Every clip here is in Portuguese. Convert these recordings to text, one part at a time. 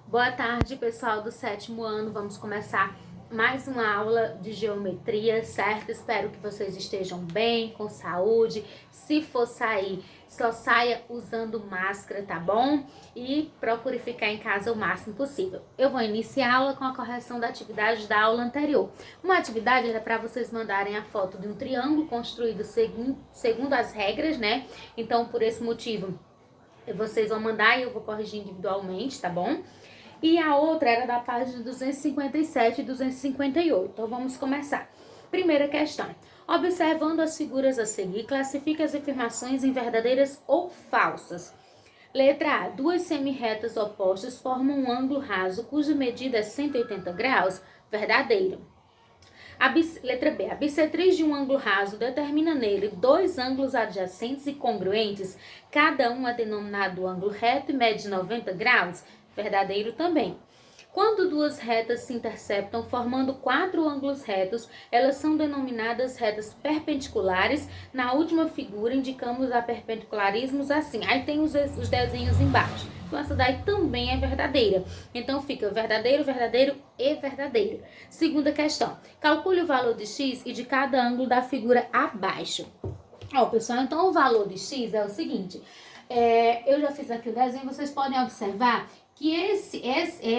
Boa tarde, pessoal do 7º ano. Vamos começar mais uma aula de geometria, certo? Espero que vocês estejam bem, com saúde. Se for sair, só saia usando máscara, tá bom? E procure ficar em casa o máximo possível. Eu vou iniciar a aula com a correção da atividade da aula anterior. Uma atividade era para vocês mandarem a foto de um triângulo construído segundo as regras, né? Então, por esse motivo, vocês vão mandar e eu vou corrigir individualmente, tá bom? E a outra era da página 257 e 258. Então, vamos começar. Primeira questão. Observando as figuras a seguir, classifique as afirmações em verdadeiras ou falsas. Letra A. Duas semirretas opostas formam um ângulo raso cuja medida é 180 graus. Verdadeiro. Letra B. A bissetriz de um ângulo raso determina nele dois ângulos adjacentes e congruentes, cada um é denominado ângulo reto e mede 90 graus. Verdadeiro também. Quando duas retas se interceptam formando quatro ângulos retos, elas são denominadas retas perpendiculares. Na última figura indicamos a perpendicularismos assim. Aí tem os desenhos embaixo. Então essa daí também é verdadeira. Então fica verdadeiro, verdadeiro e verdadeiro. Segunda questão. Calcule o valor de x e de cada ângulo da figura abaixo. Ó, pessoal, então o valor de x é o seguinte. Eu já fiz aqui o desenho, vocês podem observar que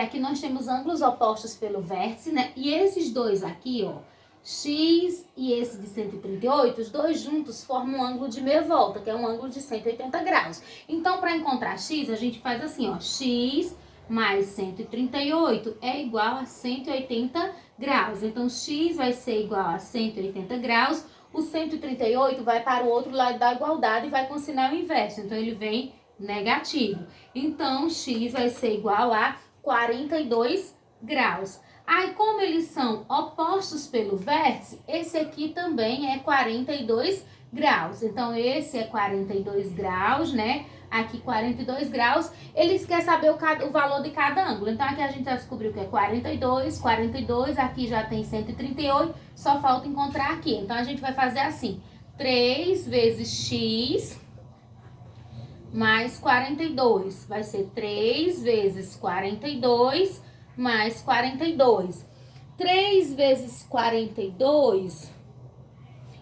aqui nós temos ângulos opostos pelo vértice, né? E esses dois aqui, ó, x e esse de 138, os dois juntos formam um ângulo de meia volta, que é um ângulo de 180 graus. Então, para encontrar x, a gente faz assim, ó, x mais 138 é igual a 180 graus. Então, x vai ser igual a 180 graus. O 138 vai para o outro lado da igualdade e vai com sinal inverso. Então, ele vem negativo. Então, x vai ser igual a 42 graus. Aí, como eles são opostos pelo vértice, esse aqui também é 42 graus. Então, esse é 42 graus, né? Aqui 42 graus. Eles querem saber o valor de cada ângulo. Então, aqui a gente já descobriu que é 42, 42. Aqui já tem 138. Só falta encontrar aqui. Então, a gente vai fazer assim. 3 vezes x mais 42. Vai ser 3 vezes 42 mais 42. 3 vezes 42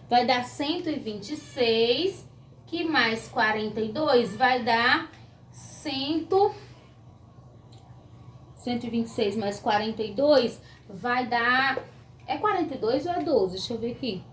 vai dar 126, que mais 42 vai dar 126 mais 42 vai dar... É 42 ou é 12? Deixa eu ver aqui.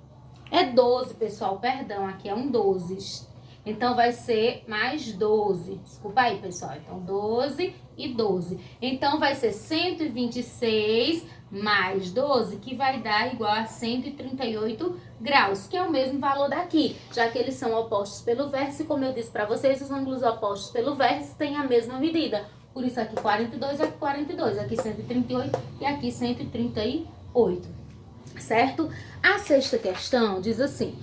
É 12, pessoal, perdão, aqui é um 12. Então, vai ser mais 12. Desculpa aí, pessoal. Então, 12 e 12. Então, vai ser 126 mais 12, que vai dar igual a 138 graus, que é o mesmo valor daqui, já que eles são opostos pelo vértice. Como eu disse para vocês, os ângulos opostos pelo vértice têm a mesma medida. Por isso, aqui 42, aqui 42, aqui 138 e aqui 138. Certo? A sexta questão diz assim...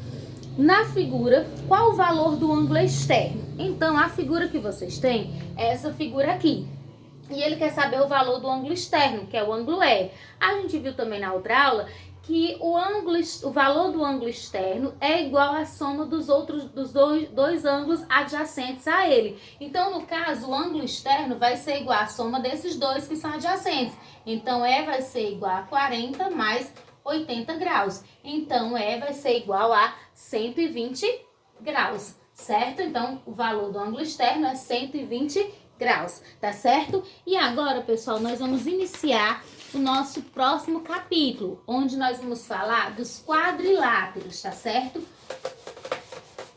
Na figura, qual o valor do ângulo externo? Então, a figura que vocês têm é essa figura aqui. E ele quer saber o valor do ângulo externo, que é o ângulo E. A gente viu também na outra aula que o valor do ângulo externo é igual à soma dos dois ângulos adjacentes a ele. Então, no caso, o ângulo externo vai ser igual à soma desses dois que são adjacentes. Então, E vai ser igual a 40 mais 80 graus. Então, E vai ser igual a 120 graus, certo? Então, o valor do ângulo externo é 120 graus, tá certo? E agora, pessoal, nós vamos iniciar o nosso próximo capítulo, onde nós vamos falar dos quadriláteros, tá certo?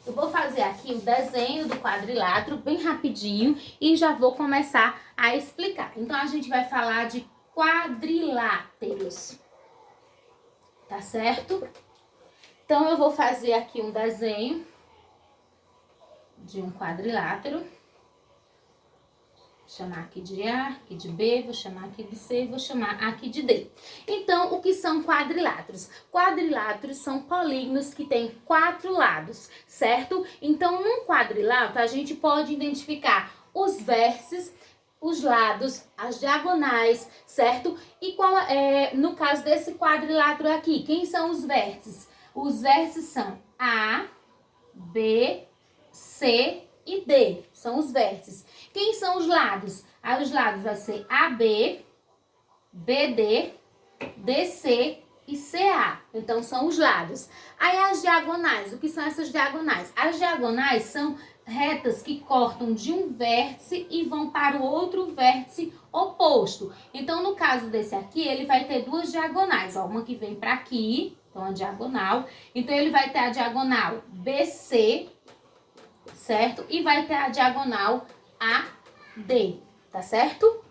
Eu vou fazer aqui o desenho do quadrilátero bem rapidinho e já vou começar a explicar. Então, a gente vai falar de quadriláteros. Tá certo? Então, eu vou fazer aqui um desenho de um quadrilátero. Vou chamar aqui de A, aqui de B, vou chamar aqui de C, vou chamar aqui de D. Então, o que são quadriláteros? Quadriláteros são polígonos que têm 4 lados, certo? Então, num quadrilátero, a gente pode identificar os vértices, os lados, as diagonais, certo? E no caso desse quadrilátero aqui, quem são os vértices? Os vértices são A, B, C e D, são os vértices. Quem são os lados? Aí os lados vai ser AB, BD, DC e CA. Então, são os lados. Aí as diagonais, o que são essas diagonais? As diagonais são retas que cortam de um vértice e vão para o outro vértice oposto. Então, no caso desse aqui, ele vai ter duas diagonais, ó, uma que vem para aqui, então a diagonal. Então, ele vai ter a diagonal BC, certo? E vai ter a diagonal AD, tá certo?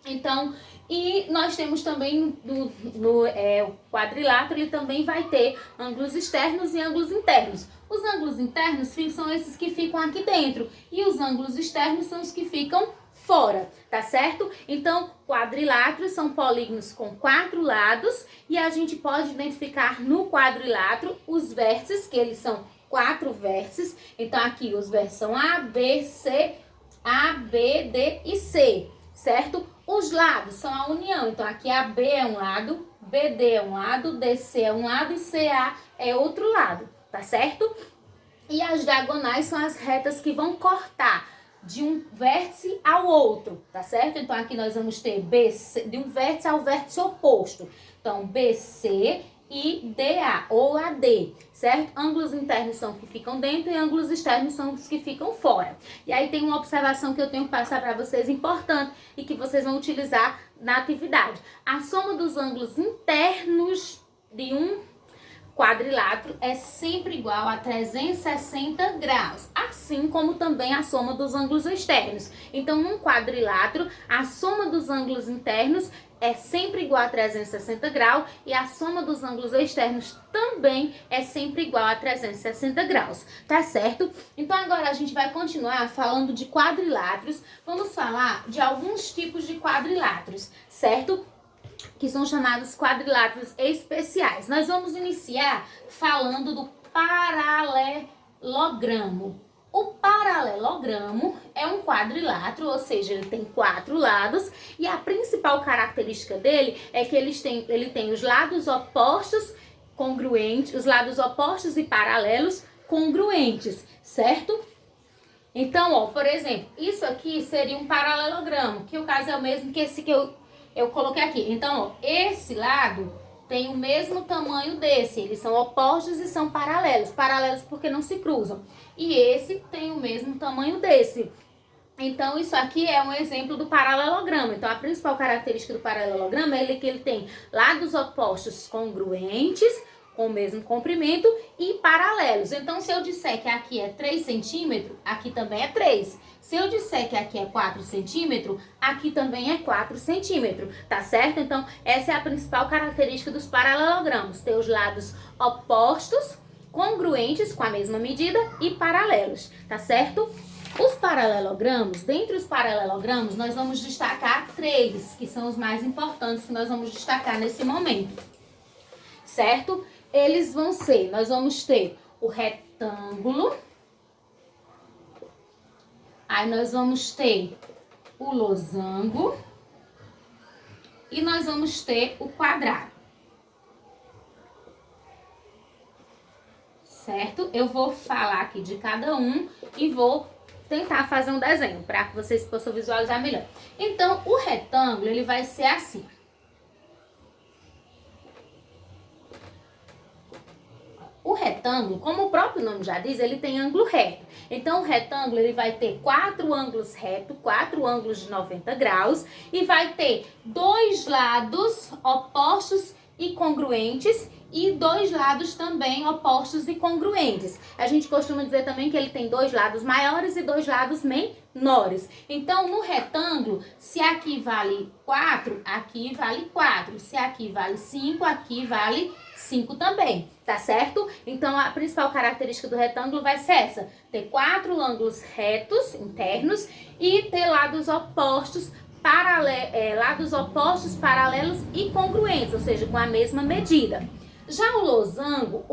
Então, e nós temos também o quadrilátero, ele também vai ter ângulos externos e ângulos internos. Os ângulos internos são esses que ficam aqui dentro e os ângulos externos são os que ficam fora, tá certo? Então, quadriláteros são polígonos com 4 lados e a gente pode identificar no quadrilátero os vértices, que eles são 4 vértices. Então, aqui os vértices são A, B, C, A, B, D e C, certo? Os lados são a união, então aqui AB é um lado, BD é um lado, DC é um lado e CA é outro lado, tá certo? E as diagonais são as retas que vão cortar de um vértice ao outro, tá certo? Então aqui nós vamos ter BC, de um vértice ao vértice oposto. Então BC e DA ou AD, certo? Ângulos internos são os que ficam dentro e ângulos externos são os que ficam fora. E aí tem uma observação que eu tenho que passar para vocês importante e que vocês vão utilizar na atividade. A soma dos ângulos internos de um quadrilátero é sempre igual a 360 graus, assim como também a soma dos ângulos externos. Então, num quadrilátero, a soma dos ângulos internos é sempre igual a 360 graus e a soma dos ângulos externos também é sempre igual a 360 graus, tá certo? Então, agora a gente vai continuar falando de quadriláteros. Vamos falar de alguns tipos de quadriláteros, certo? Que são chamados quadriláteros especiais. Nós vamos iniciar falando do paralelogramo. O paralelogramo é um quadrilátero, ou seja, ele tem 4 lados e a principal característica dele é que ele tem os lados opostos congruentes, os lados opostos e paralelos congruentes, certo? Então, ó, por exemplo, isso aqui seria um paralelogramo, que o caso é o mesmo que esse que eu coloquei aqui. Então, ó, esse lado tem o mesmo tamanho desse. Eles são opostos e são paralelos. Paralelos porque não se cruzam. E esse tem o mesmo tamanho desse. Então, isso aqui é um exemplo do paralelogramo. Então, a principal característica do paralelogramo é que ele tem lados opostos congruentes, com o mesmo comprimento e paralelos. Então, se eu disser que aqui é 3 centímetros, aqui também é 3. Se eu disser que aqui é 4 centímetros, aqui também é 4 centímetros, tá certo? Então, essa é a principal característica dos paralelogramos, ter os lados opostos, congruentes, com a mesma medida e paralelos, tá certo? Os paralelogramos, dentre os paralelogramos, nós vamos destacar 3, que são os mais importantes que nós vamos destacar nesse momento, certo? Eles vão ser, nós vamos ter o retângulo, aí nós vamos ter o losango e nós vamos ter o quadrado, certo? Eu vou falar aqui de cada um e vou tentar fazer um desenho para que vocês possam visualizar melhor. Então, o retângulo, ele vai ser assim. O retângulo, como o próprio nome já diz, ele tem ângulo reto. Então, o retângulo ele vai ter 4 ângulos retos, 4 ângulos de 90 graus e vai ter 2 lados opostos e congruentes e 2 lados também opostos e congruentes. A gente costuma dizer também que ele tem 2 lados maiores e 2 lados menores. Então, no retângulo, se aqui vale 4, aqui vale 4. Se aqui vale 5, aqui vale 5 também, tá certo? Então, a principal característica do retângulo vai ser essa: ter 4 ângulos retos internos e ter lados opostos, paralelos e congruentes, ou seja, com a mesma medida. Já o losango,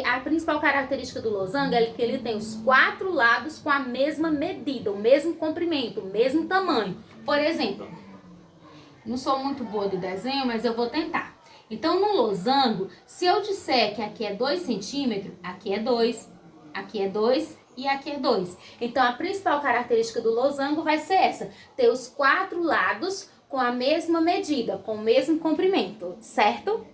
a principal característica do losango é que ele tem os 4 lados com a mesma medida, o mesmo comprimento, o mesmo tamanho. Por exemplo, não sou muito boa de desenho, mas eu vou tentar. Então, no losango, se eu disser que aqui é 2 centímetros, aqui é 2, aqui é 2 e aqui é 2. Então, a principal característica do losango vai ser essa, ter os 4 lados com a mesma medida, com o mesmo comprimento, certo?